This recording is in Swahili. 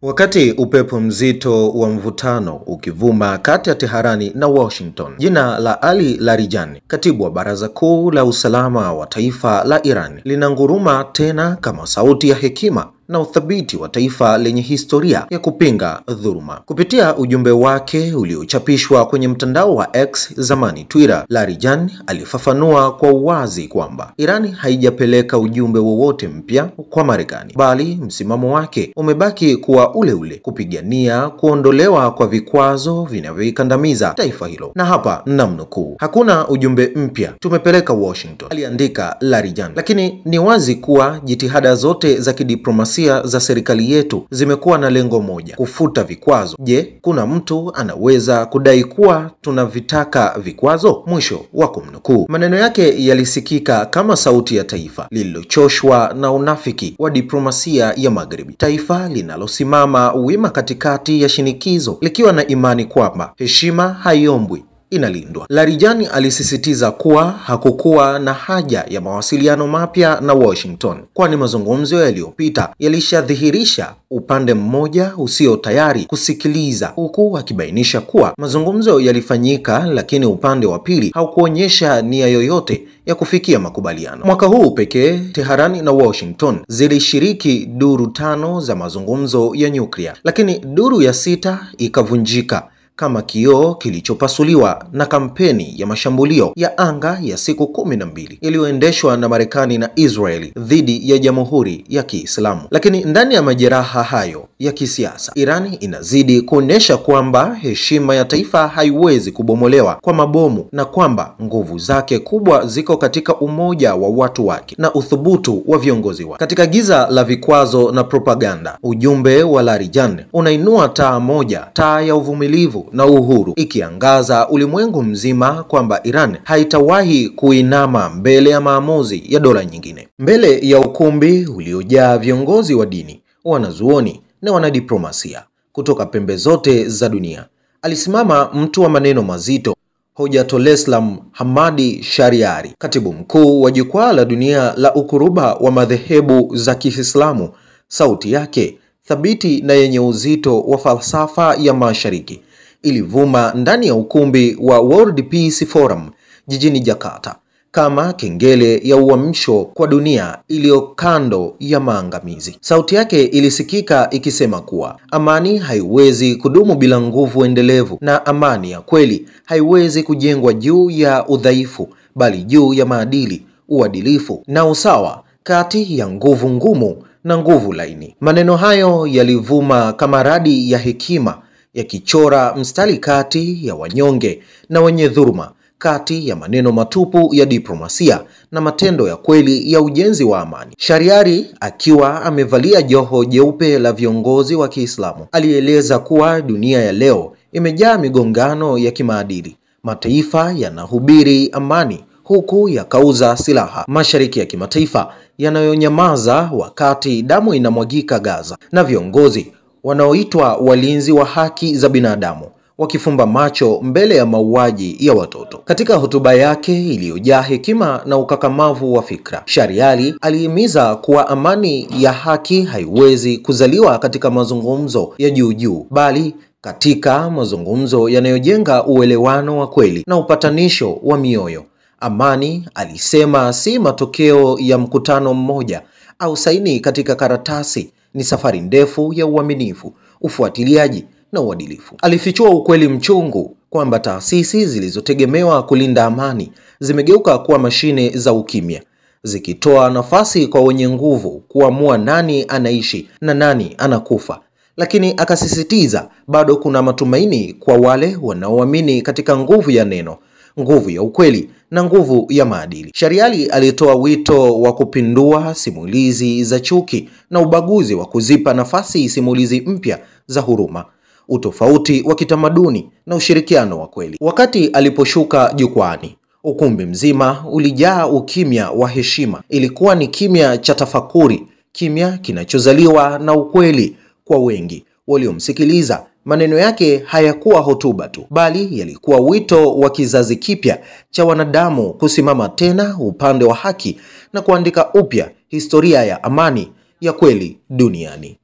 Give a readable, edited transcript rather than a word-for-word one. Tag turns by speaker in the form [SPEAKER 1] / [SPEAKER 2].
[SPEAKER 1] Wakati upepo mzito wa mvutano ukivuma kati ya Teherani na Washington, jina la Ali Larijani, katibu wa Baraza Kuu la Usalama wa Taifa la Iran, linanguruma tena kama sauti ya hekima na uthabiti wa taifa lenye historia ya kupinga dhuluma. Kupitia ujumbe wake uliochapishwa kwenye mtandao wa X, zamani Twitter, Larijani alifafanua kwa uwazi kwamba Iran haijapeleka ujumbe wowote mpya kwa Marekani, bali msimamo wake umebaki kuwa ule ule: kupigania kuondolewa kwa vikwazo vinavyoikandamiza taifa hilo. Na hapa namnukuu: "Hakuna ujumbe mpya tumepeleka Washington," aliandika Larijani, lakini ni wazi kuwa jitihada zote za kidiplomasia za serikali yetu zimekuwa na lengo moja: kufuta vikwazo. Je, kuna mtu anaweza kudai kuwa tunavitaka vikwazo? Mwisho wa kumnukuu. Maneno yake yalisikika kama sauti ya taifa lililochoshwa na unafiki wa diplomasia ya Magharibi, taifa linalosimama wima katikati ya shinikizo, likiwa na imani kwamba heshima haiombwi, inalindwa. Larijani alisisitiza kuwa hakukuwa na haja ya mawasiliano mapya na Washington, kwani mazungumzo yaliyopita yalishadhihirisha upande mmoja usio tayari kusikiliza, huku akibainisha kuwa mazungumzo yalifanyika lakini upande wa pili haukuonyesha nia yoyote ya kufikia makubaliano. Mwaka huu pekee, Teherani na Washington zilishiriki duru 5 za mazungumzo ya nyuklia, lakini duru ya 6 ikavunjika kama kioo kilichopasuliwa na kampeni ya mashambulio ya anga ya siku 12 iliyoendeshwa na Marekani na Israeli dhidi ya Jamhuri ya Kiislamu. Lakini ndani ya majeraha hayo ya kisiasa, Irani inazidi kuonesha kwamba heshima ya taifa haiwezi kubomolewa kwa mabomu, na kwamba nguvu zake kubwa ziko katika umoja wa watu wake na uthubutu wa viongozi wake. Katika giza la vikwazo na propaganda, ujumbe wa Larijani unainua taa moja, taa ya uvumilivu na uhuru, ikiangaza ulimwengu mzima kwamba Iran haitawahi kuinama mbele ya maamuzi ya dola nyingine. Mbele ya ukumbi uliojaa viongozi wa dini, wanazuoni na wanadiplomasia kutoka pembe zote za dunia, alisimama mtu wa maneno mazito: Hojatoleslam Hamadi Shariari, katibu mkuu wa Jukwaa la Dunia la Ukuruba wa madhehebu za Kiislamu. Sauti yake thabiti na yenye uzito wa falsafa ya Mashariki ilivuma ndani ya ukumbi wa World Peace Forum jijini Jakarta kama kengele ya uamsho kwa dunia iliyo kando ya maangamizi. Sauti yake ilisikika ikisema kuwa amani haiwezi kudumu bila nguvu endelevu, na amani ya kweli haiwezi kujengwa juu ya udhaifu, bali juu ya maadili, uadilifu na usawa kati ya nguvu ngumu na nguvu laini. Maneno hayo yalivuma kama radi ya hekima, yakichora mstari kati ya wanyonge na wenye dhuluma, kati ya maneno matupu ya diplomasia na matendo ya kweli ya ujenzi wa amani. Shariari, akiwa amevalia joho jeupe la viongozi wa Kiislamu, alieleza kuwa dunia ya leo imejaa migongano ya kimaadili. Mataifa yanahubiri amani huku yakauza silaha. Mashariki ya kimataifa yanayonyamaza wakati damu inamwagika Gaza, na viongozi wanaoitwa walinzi wa haki za binadamu wakifumba macho mbele ya mauaji ya watoto. Katika hotuba yake iliyojaa hekima na ukakamavu wa fikra, Shariari alihimiza kuwa amani ya haki haiwezi kuzaliwa katika mazungumzo ya juu, bali katika mazungumzo yanayojenga uelewano wa kweli na upatanisho wa mioyo. Amani, alisema, si matokeo ya mkutano mmoja au saini katika karatasi. Ni safari ndefu ya uaminifu, ufuatiliaji na uadilifu. Alifichua ukweli mchungu kwamba taasisi zilizotegemewa kulinda amani zimegeuka kuwa mashine za ukimya, zikitoa nafasi kwa wenye nguvu kuamua nani anaishi na nani anakufa. Lakini akasisitiza bado kuna matumaini kwa wale wanaoamini katika nguvu ya neno, nguvu ya ukweli na nguvu ya maadili. Shariari alitoa wito wa kupindua simulizi za chuki na ubaguzi, wa kuzipa nafasi simulizi mpya za huruma, utofauti wa kitamaduni na ushirikiano wa kweli. Wakati aliposhuka jukwani, ukumbi mzima ulijaa ukimya wa heshima. Ilikuwa ni kimya cha tafakuri, kimya kinachozaliwa na ukweli. Kwa wengi waliomsikiliza, maneno yake hayakuwa hotuba tu, bali yalikuwa wito wa kizazi kipya cha wanadamu kusimama tena upande wa haki na kuandika upya historia ya amani ya kweli duniani.